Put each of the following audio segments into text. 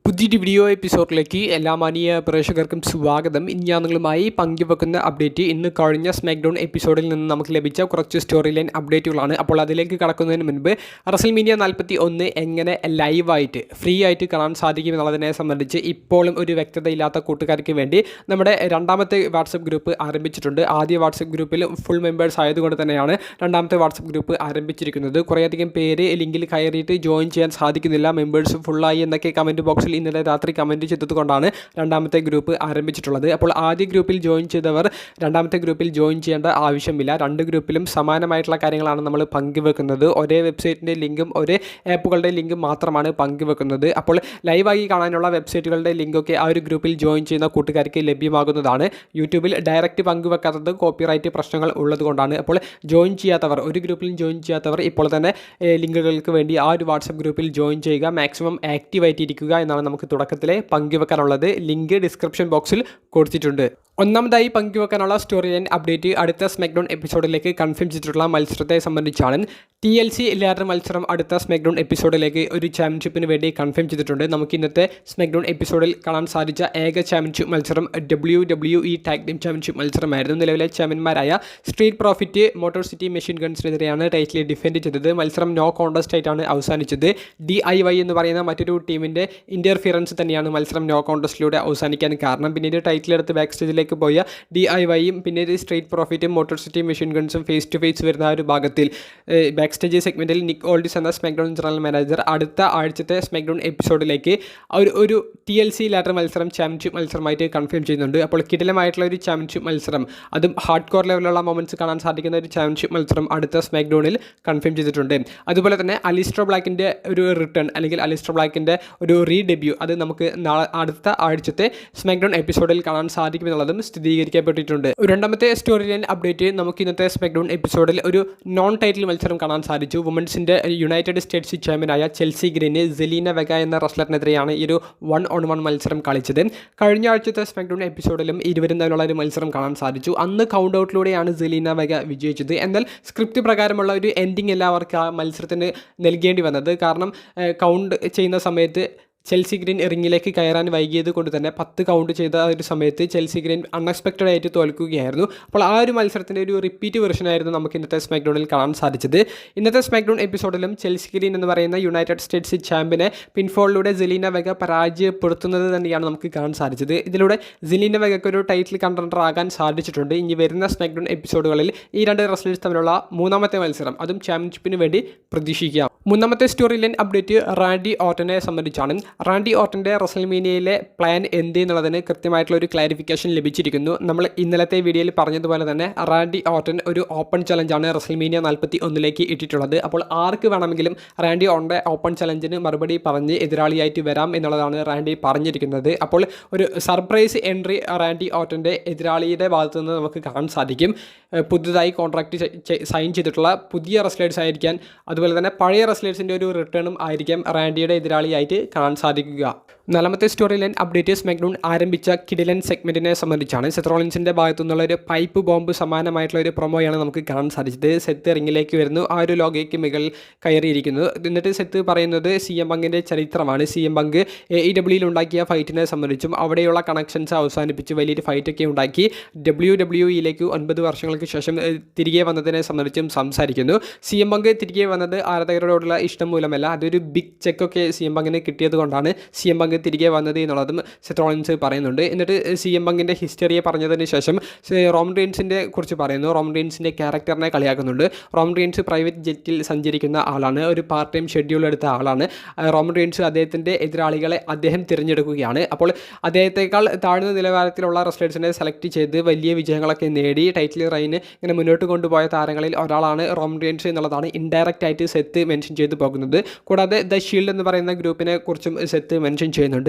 പുതിയൊരു വീഡിയോ എപ്പിസോഡിലേക്ക് എല്ലാ മാന്യ പ്രേക്ഷകർക്കും സ്വാഗതം. ഇനി ഞാൻ നിങ്ങളുമായി പങ്കുവെക്കുന്ന അപ്ഡേറ്റ് ഇന്ന് കഴിഞ്ഞ സ്മാക്ഡൗൺ എപ്പിസോഡിൽ നിന്ന് നമുക്ക് ലഭിച്ച കുറച്ച് സ്റ്റോറി ലൈൻ അപ്ഡേറ്റുകളാണ്. അപ്പോൾ അതിലേക്ക് കടക്കുന്നതിന് മുൻപ് റസൽമീനിയ 41 എങ്ങനെ ലൈവായിട്ട് ഫ്രീ ആയിട്ട് കാണാൻ സാധിക്കും എന്നുള്ളതിനെ സംബന്ധിച്ച് ഇപ്പോഴും ഒരു വ്യക്തതയില്ലാത്ത കൂട്ടുകാർക്ക് വേണ്ടി നമ്മുടെ രണ്ടാമത്തെ വാട്സപ്പ് ഗ്രൂപ്പ് ആരംഭിച്ചിട്ടുണ്ട്. ആദ്യ വാട്സപ്പ് ഗ്രൂപ്പിൽ ഫുൾ മെമ്പേഴ്സ് ആയതുകൊണ്ട് തന്നെയാണ് രണ്ടാമത്തെ വാട്സപ്പ് ഗ്രൂപ്പ് ആരംഭിച്ചിരിക്കുന്നത്. കുറേയധികം പേര് ലിങ്കിൽ കയറിയിട്ട് ജോയിൻ ചെയ്യാൻ സാധിക്കുന്നില്ല, മെമ്പേഴ്സ് ഫുള്ളായി എന്നൊക്കെ കമൻറ്റ് ബോക്സിൽ ഇന്നലെ രാത്രി കമൻറ്റ് ചെയ്തതുകൊണ്ടാണ് രണ്ടാമത്തെ ഗ്രൂപ്പ് ആരംഭിച്ചിട്ടുള്ളത്. അപ്പോൾ ആദ്യ ഗ്രൂപ്പിൽ ജോയിൻ ചെയ്തവർ രണ്ടാമത്തെ ഗ്രൂപ്പിൽ ജോയിൻ ചെയ്യേണ്ട ആവശ്യമില്ല. രണ്ട് ഗ്രൂപ്പിലും സമാനമായിട്ടുള്ള കാര്യങ്ങളാണ് നമ്മൾ പങ്കുവെക്കുന്നത്. ഒരേ വെബ്സൈറ്റിൻ്റെ ലിങ്കും ഒരേ ആപ്പുകളുടെ ലിങ്കും മാത്രമാണ് പങ്കുവെക്കുന്നത്. അപ്പോൾ ലൈവായി കാണാനുള്ള വെബ്സൈറ്റുകളുടെ ലിങ്കൊക്കെ ആ ഒരു ഗ്രൂപ്പിൽ ജോയിൻ ചെയ്യുന്ന കൂട്ടുകാർക്ക് ലഭ്യമാകുന്നതാണ്. യൂട്യൂബിൽ ഡയറക്റ്റ് പങ്കുവെക്കാത്തത് കോപ്പിറൈറ്റ് പ്രശ്നങ്ങൾ ഉള്ളതുകൊണ്ടാണ്. അപ്പോൾ ജോയിൻ ചെയ്യാത്തവർ, ഒരു ഗ്രൂപ്പിലും ജോയിൻ ചെയ്യാത്തവർ ഇപ്പോൾ തന്നെ ലിങ്കുകൾക്ക് വേണ്ടി ആ ഒരു വാട്സപ്പ് ഗ്രൂപ്പിൽ ജോയിൻ ചെയ്യുക. മാക്സിമം ആക്റ്റീവായിട്ടിരിക്കുക എന്നാണ് നമുക്ക് തുടക്കത്തിലെ പങ്കുവെക്കാനുള്ളത്. ലിങ്ക് ഡിസ്ക്രിപ്ഷൻ ബോക്സിൽ കൊടുത്തിട്ടുണ്ട്. ഒന്നാമതായി പങ്കുവെക്കാനുള്ള സ്റ്റോറി ലൈൻ അപ്ഡേറ്റ് അടുത്ത സ്മാക്ഡൗൺ എപ്പിസോഡിലേക്ക് കൺഫേം ചെയ്തിട്ടുള്ള മത്സരത്തെ സംബന്ധിച്ചാണ്. TLC ലാഡർ മത്സരം അടുത്ത സ്മാക്ഡൗൺ എപ്പിസോഡിലേക്ക് ഒരു ചാമ്പ്യൻഷിപ്പിന് വേണ്ടി കൺഫേം ചെയ്തിട്ടുണ്ട്. നമുക്ക് ഇന്നത്തെ സ്മാക്ഡൗൺ എപ്പിസോഡിൽ കാണാൻ സാധിച്ച ഏക ചാമ്പ്യൻഷിപ്പ് മത്സരം WWE ടാഗ് ടീം ചാമ്പ്യൻഷിപ്പ് മത്സരമായിരുന്നു. നിലവിലെ ചാമ്പ്യന്മാരായ Street Profit Motor City Machine ഗൺസിനെതിരെയാണ് ടൈറ്റിൽ ഡിഫെൻഡ് ചെയ്തത്. മത്സരം നോ കോൺടെസ്റ്റ് ആയിട്ടാണ് അവസാനിച്ചത്. DIY എന്ന് പറയുന്ന മറ്റൊരു ടീമിൻ്റെ ഇൻ്റർഫിയറൻസ് തന്നെയാണ് മത്സരം നോ കോൺടെസ്റ്റിലൂടെ അവസാനിക്കാൻ കാരണം. പിന്നീട് ടൈറ്റിലെടുത്ത് ബാക്ക് സ്റ്റേജിലേക്ക് പോയ DIYയും പിന്നീട് സ്ട്രീറ്റ് പ്രോഫിറ്റും മോട്ടോർ സിറ്റി മെഷീൻ ഗൺസും ഫേസ് ടു ഫേസ് വരുന്ന ഒരു ഭാഗത്തിൽ ബാക്ക് സ്റ്റേജ് സെഗ്മെൻറ്റിൽ നിക് ഓൾഡിസ് എന്ന സ്മാക്ഡൗൺ ജനറൽ മാനേജർ അടുത്ത ആഴ്ചത്തെ സ്മാക്ഡൗൺ എപ്പിസോഡിലേക്ക് ഒരു TLC ലാഡർ മത്സരം ചാമ്പ്യൻഷിപ്പ് മത്സരമായിട്ട് കൺഫേം ചെയ്യുന്നുണ്ട്. അപ്പോൾ കിടിലമായിട്ടുള്ള ഒരു ചാമ്പ്യൻഷിപ്പ് മത്സരം, അതും ഹാർഡ് കോർ ലെവലിലുള്ള മൊമെൻറ്റ്സ് കാണാൻ സാധിക്കുന്ന ഒരു ചാമ്പ്യൻഷിപ്പ് മത്സരം അടുത്ത സ്മാക്ഡൗണിൽ കൺഫേം ചെയ്തിട്ടുണ്ട്. അതുപോലെ തന്നെ അലിസ്റ്റർ ബ്ലാക്കിൻ്റെ ഒരു റിട്ടേൺ അല്ലെങ്കിൽ അലിസ്റ്റർ ബ്ലാക്കിൻ്റെ ഒരു റീഡെബ്യൂ അത് നമുക്ക് അടുത്ത ആഴ്ചത്തെ സ്മാക്ഡൗൺ എപ്പിസോഡിൽ കാണാൻ സാധിക്കുമെന്നുള്ളതും സ്ഥിരീകരിക്കപ്പെട്ടിട്ടുണ്ട്. രണ്ടാമത്തെ സ്റ്റോറി ലൈൻ അപ്ഡേറ്റ് നമുക്ക് ഇന്നത്തെ സ്മാക്ഡൗൺ എപ്പിസോഡിൽ ഒരു നോൺ ടൈറ്റിൽ മത്സരം കാണാൻ സാധിച്ചു. വുമൻസിൻ്റെ യുണൈറ്റഡ് സ്റ്റേറ്റ്സ് ചാമ്പ്യനായ ചെൽസി ഗ്രീന് സെലീന വെഗ എന്ന റെസ്ലറിനെതിരെയാണ് ഈ ഒരു 1-on-1 മത്സരം കളിച്ചത്. കഴിഞ്ഞ ആഴ്ചത്തെ സ്മാക്ഡൗൺ എപ്പിസോഡിലും ഇരുവരും തമ്മിലുള്ള ഒരു മത്സരം കാണാൻ സാധിച്ചു. അന്ന് കൗണ്ട് ഔട്ടിലൂടെയാണ് സെലീന വെഗ വിജയിച്ചത്. എന്നാൽ സ്ക്രിപ്റ്റ് പ്രകാരമുള്ള ഒരു എൻഡിങ് എല്ലാവർക്കും ആ മത്സരത്തിന് നൽകേണ്ടി വന്നത്. കാരണം കൗണ്ട് ചെയ്യുന്ന സമയത്ത് ചെൽസി ഗ്രീൻ റിങ്ങിലേക്ക് കയറാൻ വൈകിയത് കൊണ്ട് തന്നെ 10 കൗണ്ട് ചെയ്ത ഒരു സമയത്ത് ചെൽസി ഗ്രീൻ അൺഎക്സ്പെക്റ്റഡ് ആയിട്ട് തോൽക്കുകയായിരുന്നു. അപ്പോൾ ആ ഒരു മത്സരത്തിൻ്റെ ഒരു റിപ്പീറ്റ് വെർഷനായിരുന്നു നമുക്ക് ഇന്നത്തെ സ്മാക്ഡൗണിൽ കാണാൻ സാധിച്ചത്. ഇന്നത്തെ സ്മാക്ഡൗൺ എപ്പിസോഡിലും ചെൽസി ഗ്രീൻ എന്ന് പറയുന്ന യുണൈറ്റഡ് സ്റ്റേറ്റ്സ് ചാമ്പ്യനെ പിൻഫോളിലൂടെ സെലീന വെഗ പരാജയപ്പെടുത്തുന്നത് തന്നെയാണ് നമുക്ക് കാണാൻ സാധിച്ചത്. ഇതിലൂടെ സെലീന വെഗയ്ക്ക് ഒരു ടൈറ്റിൽ കണ്ടൻഡർ ആകാൻ സാധിച്ചിട്ടുണ്ട്. ഇനി വരുന്ന സ്മാക്ഡൗൺ എപ്പിസോഡുകളിൽ ഈ രണ്ട് റെസ്ലേഴ്സ് തമ്മിലുള്ള മൂന്നാമത്തെ മത്സരം, അതും ചാമ്പ്യൻഷിപ്പിന് വേണ്ടി പ്രതീക്ഷിക്കാം. മൂന്നാമത്തെ സ്റ്റോറി ലൈൻ അപ്ഡേറ്റ് റാൻഡി ഓർട്ടനെ സംബന്ധിച്ചാണ്. റാൻഡി ഓർട്ടൻ്റെ റസൽമേനിയയിലെ പ്ലാൻ എന്ത് എന്നുള്ളതിന് കൃത്യമായിട്ടുള്ള ഒരു ക്ലാരിഫിക്കേഷൻ ലഭിച്ചിരിക്കുന്നു. നമ്മൾ ഇന്നലത്തെ വീഡിയോയിൽ പറഞ്ഞതുപോലെ തന്നെ റാൻഡി ഓർട്ടൻ ഒരു ഓപ്പൺ ചലഞ്ചാണ് റസൽമേനിയ 41ലേക്ക് ഇട്ടിട്ടുള്ളത്. അപ്പോൾ ആർക്ക് വേണമെങ്കിലും റാൻഡി ഓർട്ടൻ്റെ ഓപ്പൺ ചലഞ്ചിന് മറുപടി പറഞ്ഞ് എതിരാളിയായിട്ട് വരാം എന്നുള്ളതാണ് റാൻഡി പറഞ്ഞിരിക്കുന്നത്. അപ്പോൾ ഒരു സർപ്രൈസ് എൻട്രി റാൻഡി ഓർട്ടൻ്റെ എതിരാളിയുടെ ഭാഗത്തു നിന്ന് നമുക്ക് കാണാൻ സാധിക്കും. പുതുതായി കോൺട്രാക്റ്റ് സൈൻ ചെയ്തിട്ടുള്ള പുതിയ റെസ്ലേഴ്സ് ആയിരിക്കാൻ, അതുപോലെ തന്നെ പഴയ റെസ്ലേഴ്സിൻ്റെ ഒരു റിട്ടേണും ആയിരിക്കാം റാൻഡിയുടെ എതിരാളിയായിട്ട് കാണാൻ സാധിക്കുക. നാലാമത്തെ സ്റ്റോറി ലൈൻ അപ്ഡേറ്റ് സ്മാക്ഡൗൺ ആരംഭിച്ച കിഡിലൻ സെഗ്മെൻറ്റിനെ സംബന്ധിച്ചാണ്. സെത്ത് റോളിൻസിൻ്റെ ഭാഗത്തു നിന്നുള്ള ഒരു പൈപ്പ് ബോംബ് സമാനമായിട്ടുള്ള ഒരു പ്രൊമോയാണ് നമുക്ക് കാണാൻ സാധിച്ചത്. സെത്ത് റിങ്ങിലേക്ക് വരുന്നു, ആ ഒരു ലോഗയ്ക്ക് മുകളിൽ കയറിയിരിക്കുന്നു. എന്നിട്ട് സെത്ത് പറയുന്നത് CM പങ്കിൻ്റെ ചരിത്രമാണ്. CM പങ്ക് AEWയിൽ ഉണ്ടാക്കിയ ഫൈറ്റിനെ സംബന്ധിച്ചും അവിടെയുള്ള കണക്ഷൻസ് അവസാനിപ്പിച്ച് വലിയൊരു ഫൈറ്റൊക്കെ ഉണ്ടാക്കി WWEയിലേക്ക് 9 വർഷങ്ങൾക്ക് ശേഷം തിരികെ വന്നതിനെ സംബന്ധിച്ചും സംസാരിക്കുന്നു. CM പങ്ക് തിരികെ വന്നത് ആരാധകരോടുള്ള ഇഷ്ടം മൂലമല്ല, അതൊരു ബിഗ് ചെക്കൊക്കെ CM പങ്കിന് കിട്ടിയത് കൊണ്ടാണ് CM പങ്ക് തിരികെ വന്നത് എന്നുള്ളതും സെത്ത് റോളിൻസ് പറയുന്നുണ്ട്. എന്നിട്ട് CM പങ്കിൻ്റെ ഹിസ്റ്ററിയെ പറഞ്ഞതിന് ശേഷം റോമൻ റീൻസിൻ്റെ കുറിച്ച് പറയുന്നു. റോമൻ റീൻസിൻ്റെ ക്യാരക്ടറിനെ കളിയാക്കുന്നുണ്ട്. റോമൻ റീൻസ് പ്രൈവറ്റ് ജെറ്റിൽ സഞ്ചരിക്കുന്ന ആളാണ്, ഒരു പാർട്ട് ടൈം ഷെഡ്യൂൾ എടുത്ത ആളാണ്. റോമൻ റീൻസ് അദ്ദേഹത്തിൻ്റെ എതിരാളികളെ അദ്ദേഹം തിരഞ്ഞെടുക്കുകയാണ്. അപ്പോൾ അദ്ദേഹത്തെക്കാൾ താഴ്ന്ന നിലവാരത്തിലുള്ള റെസ്ലേഴ്സിനെ സെലക്ട് ചെയ്ത് വലിയ വിജയങ്ങളൊക്കെ നേടി ടൈറ്റിൽ റൈന് ഇങ്ങനെ മുന്നോട്ട് കൊണ്ടുപോയ താരങ്ങളിൽ ഒരാളാണ് റോമൻ റീൻസ് എന്നുള്ളതാണ് ഇൻഡയറക്റ്റ് ആയിട്ട് സെത്ത് മെൻഷൻ ചെയ്ത് പോകുന്നത്. കൂടാതെ ദ ഷീൽഡ് എന്ന് പറയുന്ന ഗ്രൂപ്പിനെ കുറിച്ചും സെത്ത് മെൻഷൻ ചെയ്യുന്നുണ്ട്.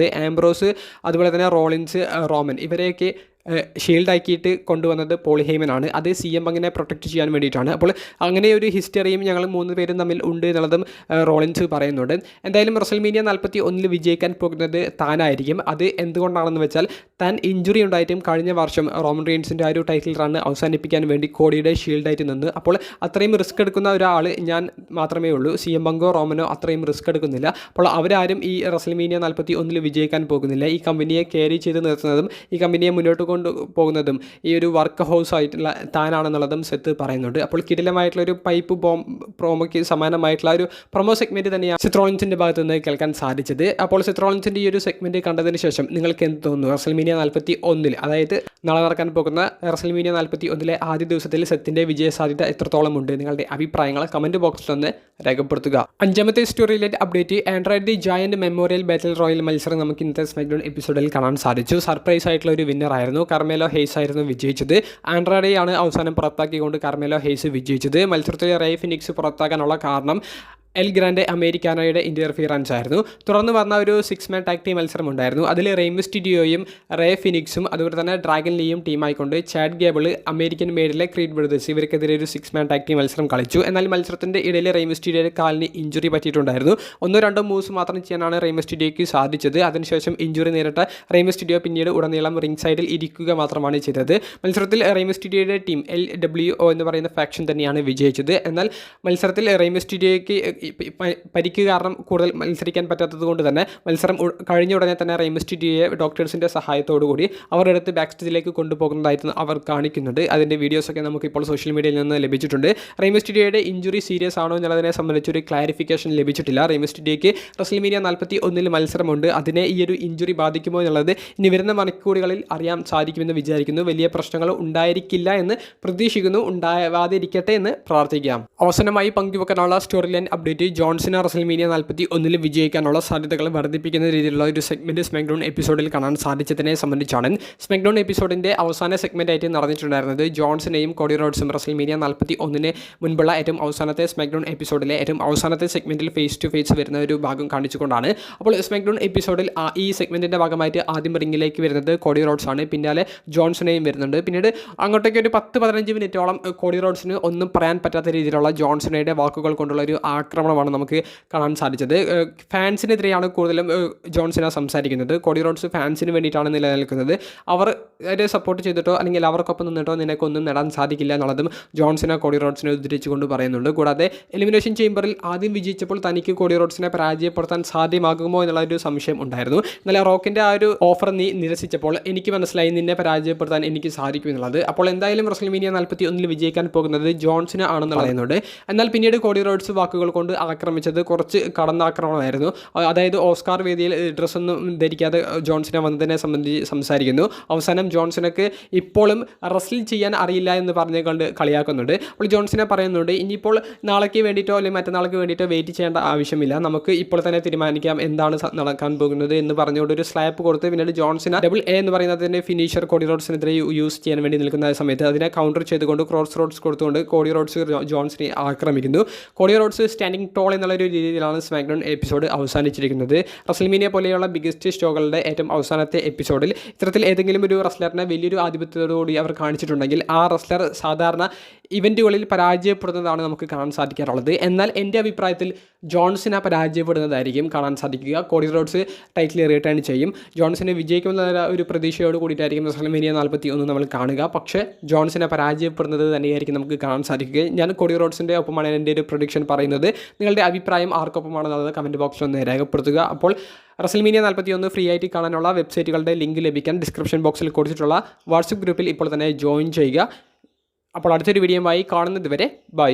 ആംബ്രോസ്, അതുപോലെ തന്നെ റോളിൻസ്, റോമൻ, ഇവരെയൊക്കെ ഷീൽഡാക്കിയിട്ട് കൊണ്ടുവന്നത് പോൾ ഹേമനാണ്. അത് CM പങ്കിനെ പ്രൊട്ടക്റ്റ് ചെയ്യാൻ വേണ്ടിയിട്ടാണ്. അപ്പോൾ അങ്ങനെ ഒരു ഹിസ്റ്ററിയും ഞങ്ങൾ 3 പേരും തമ്മിൽ ഉണ്ട് എന്നുള്ളതും റോളിൻസ് പറയുന്നുണ്ട്. എന്തായാലും റസൽമേനിയ 41 വിജയിക്കാൻ പോകുന്നത് താനായിരിക്കും. അത് എന്തുകൊണ്ടാണെന്ന് വെച്ചാൽ താൻ ഇഞ്ചുറി ഉണ്ടായിട്ടും കഴിഞ്ഞ വർഷം റോമൻ റീൻസിൻ്റെ ആ ഒരു ടൈറ്റിൽ റണ്ണ് അവസാനിപ്പിക്കാൻ വേണ്ടി കോഡിയുടെ ഷീൽഡായിട്ട് നിന്ന്. അപ്പോൾ അത്രയും റിസ്ക് എടുക്കുന്ന ഒരാൾ ഞാൻ മാത്രമേ ഉള്ളൂ. CM പങ്കോ റോമനോ അത്രയും റിസ്ക് എടുക്കുന്നില്ല. അപ്പോൾ അവരാരും ഈ റസൽമീനിയ 41 വിജയിക്കാൻ പോകുന്നില്ല. ഈ കമ്പനിയെ ക്യാരി ചെയ്ത് നിർത്തുന്നതും ഈ കമ്പനിയെ മുന്നോട്ട് കൊണ്ടുപോകുന്നതും ഈ ഒരു വർക്ക് ഹൗസ് ആയിട്ടുള്ള താനാണെന്നുള്ളതും സെത്ത് പറയുന്നുണ്ട്. അപ്പോൾ കിടിലമായിട്ടുള്ള ഒരു പൈപ്പ് പ്രോമോയ്ക്ക് സമാനമായിട്ടുള്ള ഒരു പ്രൊമോ സെഗ്മെൻറ്റ് തന്നെയാണ് സെത്ത് റോളിൻസിൻ്റെ ഭാഗത്ത് നിന്ന് കേൾക്കാൻ സാധിച്ചത്. അപ്പോൾ സെത്ത് റോളിൻസിൻ്റെ ഈ ഒരു സെഗ്മെൻറ്റ് കണ്ടതിന് ശേഷം നിങ്ങൾക്ക് എന്ത് തോന്നുന്നു? റസൽമീനിയ 41 അതായത് നാളെ നടക്കാൻ പോകുന്ന റസൽമീനിയ 41 ആദ്യ ദിവസത്തിൽ സെത്തിൻ്റെ വിജയ സാധ്യത എത്രത്തോളം ഉണ്ട്? നിങ്ങളുടെ അഭിപ്രായങ്ങൾ കമൻറ്റ് ബോക്സിൽ ഒന്ന് രേഖപ്പെടുത്തുക. 5ാമത്തെ story line update, Andre the Giant Memorial Battle Royal മത്സരം നമുക്ക് ഇന്നത്തെ സ്മാക്ഡൗൺ എപ്പിസോഡിൽ കാണാൻ സാധിച്ചു. സർപ്രൈസ് ആയിട്ടുള്ള ഒരു വിന്നർ ആയിരുന്നു. കാർമെലോ ഹെയ്സ് ആയിരുന്നു വിജയിച്ചത്. ആൻഡ്രോയിഡെയാണ് അവസാനം പുറത്താക്കിക്കൊണ്ട് കാർമെലോ ഹെയ്സ് വിജയിച്ചത്. മത്സരത്തിൽ റേ ഫിനിക്സ് പുറത്താക്കാനുള്ള കാരണം എൽ ഗ്രാൻഡെ അമേരിക്കാനോയുടെ ഇൻ്റർഫിയറൻസ് ആയിരുന്നു. തുടർന്ന് വന്ന ഒരു 6-man ടാഗ് ടീം മത്സരം ഉണ്ടായിരുന്നു. അതിൽ റെയ് മിസ്റ്റീരിയോയും റേ ഫിനിക്സും അതുപോലെ തന്നെ ഡ്രാഗൻ ലീയും ടീമായിക്കൊണ്ട് ചാഡ് ഗേബിൾ, അമേരിക്കൻ മെയ്ഡിലെ ക്രീഡ് ബ്രദേഴ്സ് ഇവർക്കെതിരെ ഒരു 6-man ടാഗ് ടീം മത്സരം കളിച്ചു. എന്നാൽ മത്സരത്തിൻ്റെ ഇടയിൽ റെയ് മിസ്റ്റീരിയോയുടെ കാലിന് ഇഞ്ചുറി പറ്റിയിട്ടുണ്ടായിരുന്നു. 1-2 മൂവ്സ് മാത്രം ചെയ്യാനാണ് റെയ് മിസ്റ്റീരിയോയ്ക്ക് സാധിച്ചത്. അതിനുശേഷം ഇഞ്ചുറി നേരിട്ട റെയ് മിസ്റ്റീരിയോ പിന്നീട് ഉടനീളം റിംഗ് സൈഡിൽ ഇരിക്കുക മാത്രമാണ് ചെയ്തത്. മത്സരത്തിൽ റെയ് മിസ്റ്റീരിയോയുടെ ടീം LWO എന്ന് പറയുന്ന ഫാക്ഷൻ തന്നെയാണ് വിജയിച്ചത്. എന്നാൽ മത്സരത്തിൽ റെയ് മിസ്റ്റീരിയോയ്ക്ക് പരിക്ക് കാരണം കൂടുതൽ മത്സരിക്കാൻ പറ്റാത്തത് കൊണ്ട് തന്നെ മത്സരം കഴിഞ്ഞ ഉടനെ തന്നെ റെയ് മിസ്റ്റീരിയോയെ ഡോക്ടേഴ്സിൻ്റെ സഹായത്തോടുകൂടി അവരുടെ അടുത്ത് ബാക്ക് സ്റ്റേജിലേക്ക് കൊണ്ടുപോകുന്നതായിട്ട് അവർ കാണിക്കുന്നുണ്ട്. അതിൻ്റെ വീഡിയോസൊക്കെ നമുക്കിപ്പോൾ സോഷ്യൽ മീഡിയയിൽ നിന്ന് ലഭിച്ചിട്ടുണ്ട്. റെയ് മിസ്റ്റീരിയോയുടെ ഇഞ്ചുറി സീരിയസ് ആണോ എന്നുള്ളതിനെ സംബന്ധിച്ചൊരു ക്ലാരിഫിക്കേഷൻ ലഭിച്ചിട്ടില്ല. റെയ് മിസ്റ്റീരിയോയ്ക്ക് റസൽമീനിയ 41 മത്സരമുണ്ട്. അതിനെ ഈ ഒരു ഇഞ്ചുറി ബാധിക്കുമോ എന്നുള്ളത് ഇനി വരുന്ന മണിക്കൂറുകളിൽ അറിയാൻ സാധിക്കുമെന്ന് വിചാരിക്കുന്നു. വലിയ പ്രശ്നങ്ങൾ ഉണ്ടായിരിക്കില്ല എന്ന് പ്രതീക്ഷിക്കുന്നു. ഉണ്ടാവാതിരിക്കട്ടെ എന്ന് പ്രാർത്ഥിക്കാം. അവസാനമായി പങ്കുവെക്കാനുള്ള സ്റ്റോറി ലൈൻ അപ്ഡേറ്റ്, ജോൺസിന് റസൽമീനിയ 41 വിജയിക്കാനുള്ള സാധ്യതകൾ വർദ്ധിപ്പിക്കുന്ന രീതിയിലുള്ള ഒരു സെഗ്മെൻറ്റ് സ്മാക്ഡൗൺ എപ്പിസോഡിൽ കാണാൻ സാധിച്ചതിനെ സംബന്ധിച്ചാണ്. സ്മാക്ഡൗൺ എപ്പിസോഡിൻ്റെ അവസാന സെഗ്മെൻ്റ് ആയിട്ട് നടന്നിട്ടുണ്ടായിരുന്നത് ജോൺസിനെയും കോഡി റോഡ്സും റസൽമീനിയ 41 മുൻപുള്ള ഏറ്റവും അവസാനത്തെ സ്മാക്ഡൗൺ എപ്പിസോഡിലെ ഏറ്റവും അവസാനത്തെ സെഗ്മെൻറ്റിൽ ഫേസ് ടു ഫേസ് വരുന്ന ഒരു ഭാഗം കാണിച്ചുകൊണ്ടാണ്. അപ്പോൾ സ്മാക്ഡൗൺ എപ്പിസോഡിൽ ഈ സെഗ്മെൻറ്റിൻ്റെ ഭാഗമായിട്ട് ആദ്യം റിംഗിലേക്ക് വരുന്നത് കോഡി റോഡ്സ് ആണ്. പിന്നാലെ ജോൺസിനെയും വരുന്നുണ്ട്. പിന്നീട് അങ്ങോട്ടേക്ക് ഒരു 10-15 മിനിറ്റോളം കോഡി റോഡ്സിന് ഒന്നും പറയാൻ പറ്റാത്ത രീതിയിലുള്ള ജോൺസണയുടെ വാക്കുകൾ കൊണ്ടുള്ള ഒരു ആക്രമണമാണ് നമുക്ക് കാണാൻ സാധിച്ചത്. ഫാൻസിനെതിരെയാണ് കൂടുതലും ജോൺസിന സംസാരിക്കുന്നത്. കോഡി റോഡ്സ് ഫാൻസിന് വേണ്ടിയിട്ടാണ് നിലനിൽക്കുന്നത്. അവരെ സപ്പോർട്ട് ചെയ്തിട്ടോ അല്ലെങ്കിൽ അവർക്കൊപ്പം നിന്നിട്ടോ നിനക്കൊന്നും നേടാൻ സാധിക്കില്ല എന്നുള്ളതും ജോൺസിന കോഡി റോഡ്സിനെ ഉദ്ധരിച്ചുകൊണ്ട് പറയുന്നുണ്ട്. കൂടാതെ എലിമിനേഷൻ ചേംബറിൽ ആദ്യം വിജയിച്ചപ്പോൾ തനിക്ക് കോഡി റോഡ്സിനെ പരാജയപ്പെടുത്താൻ സാധ്യമാകുമോ എന്നുള്ള ഒരു സംശയം ഉണ്ടായിരുന്നു. എന്നാൽ റോക്കിൻ്റെ ആ ഒരു ഓഫർ നീ നിരസിച്ചപ്പോൾ എനിക്ക് മനസ്സിലായി നിന്നെ പരാജയപ്പെടുത്താൻ എനിക്ക് സാധിക്കും എന്നുള്ളത്. അപ്പോൾ എന്തായാലും റസൽമീനിയ 41 വിജയിക്കാൻ പോകുന്നത് ജോൺസിന ആണെന്ന് പറയുന്നുണ്ട്. എന്നാൽ പിന്നീട് കോഡി റോഡ്സ് വാക്കുകൾ കൊണ്ട് ആക്രമിച്ചത് കുറച്ച് കടന്നാക്രമണമായിരുന്നു. അതായത് ഓസ്കാർ വേദിയിൽ ഡ്രസ്സൊന്നും ധരിക്കാതെ ജോൺസിനെ വന്നതിനെ സംബന്ധിച്ച് സംസാരിക്കുന്നു. അവസാനം ജോൺസിനൊക്കെ ഇപ്പോഴും റസ്ലിൽ ചെയ്യാൻ അറിയില്ല എന്ന് പറഞ്ഞുകൊണ്ട് കളിയാക്കുന്നുണ്ട്. അപ്പോൾ ജോൺസിനെ പറയുന്നുണ്ട്, ഇനിയിപ്പോൾ നാളേക്ക് വേണ്ടിയിട്ടോ അല്ലെങ്കിൽ മറ്റന്നാൾക്ക് വേണ്ടിയിട്ടോ വെയിറ്റ് ചെയ്യേണ്ട ആവശ്യമില്ല, നമുക്ക് ഇപ്പോൾ തന്നെ തീരുമാനിക്കാം എന്താണ് നടക്കാൻ പോകുന്നത് എന്ന് പറഞ്ഞുകൊണ്ട് ഒരു സ്ലാപ്പ് കൊടുത്ത് പിന്നീട് ജോൺസിന AA എന്ന് പറയുന്നതിൻ്റെ ഫിനിഷർ കോഡി റോഡ്സിനെതിരെ യൂസ് ചെയ്യാൻ വേണ്ടി നിൽക്കുന്ന സമയത്ത് അതിനെ കൗണ്ടർ ചെയ്തുകൊണ്ട് ക്രോസ് റോഡ്സ് കൊടുത്തുകൊണ്ട് കോഡി റോഡ്സ് ജോൺസിനെ ആക്രമിക്കുന്നു. കോഡി റോഡ്സ് സ്റ്റാൻഡിംഗ് ടോൾ എന്നുള്ളൊരു രീതിയിലാണ് സ്മാക്ഡൗൺ എപ്പിസോഡ് അവസാനിച്ചിരിക്കുന്നത്. റസൽമീനിയ പോലെയുള്ള ബിഗസ്റ്റ് ഷോകളുടെ ഏറ്റവും അവസാനത്തെ എപ്പിസോഡിൽ ഇത്തരത്തിൽ ഏതെങ്കിലും ഒരു റസ്ലറിനെ വലിയൊരു ആധിപത്യത്തോടുകൂടി അവർ കാണിച്ചിട്ടുണ്ടെങ്കിൽ ആ റസ്ലർ സാധാരണ ഇവൻറ്റുകളിൽ പരാജയപ്പെടുന്നതാണ് നമുക്ക് കാണാൻ സാധിക്കാറുള്ളത്. എന്നാൽ എൻ്റെ അഭിപ്രായത്തിൽ ജോൺസിനെ പരാജയപ്പെടുന്നതായിരിക്കും കാണാൻ സാധിക്കുക. കോഡി റോഡ്സ് ടൈറ്റിൽ റിട്ടേൺ ചെയ്യും. ജോൺസിനെ വിജയിക്കുമെന്ന ഒരു പ്രതീക്ഷയോട് കൂടിയിട്ടായിരിക്കും റസൽമീനിയ 41 നമ്മൾ കാണുക. പക്ഷേ ജോൺസിനെ പരാജയപ്പെടുന്നത് തന്നെയായിരിക്കും നമുക്ക് കാണാൻ സാധിക്കുക. ഞാൻ കോഡി റോഡ്സിൻ്റെ ഒപ്പമാണ് എൻ്റെ ഒരു പ്രൊഡിക്ഷൻ പറയുന്നത്. നിങ്ങളുടെ അഭിപ്രായം ആർക്കൊപ്പമാണെന്നുള്ളത് കമൻറ്റ് ബോക്സിൽ ഒന്ന് രേഖപ്പെടുത്തുക. അപ്പോൾ റസൽമീനിയ 41 ഫ്രീ ആയിട്ട് കാണാനുള്ള വെബ്സൈറ്റുകളുടെ ലിങ്ക് ലഭിക്കാൻ ഡിസ്ക്രിപ്ഷൻ ബോക്സിൽ കൊടുത്തിട്ടുള്ള വാട്സപ്പ് ഗ്രൂപ്പിൽ ഇപ്പോൾ തന്നെ ജോയിൻ ചെയ്യുക. അപ്പോൾ അടുത്തൊരു വീഡിയോയുമായി കാണുന്നത് വരെ ബൈ.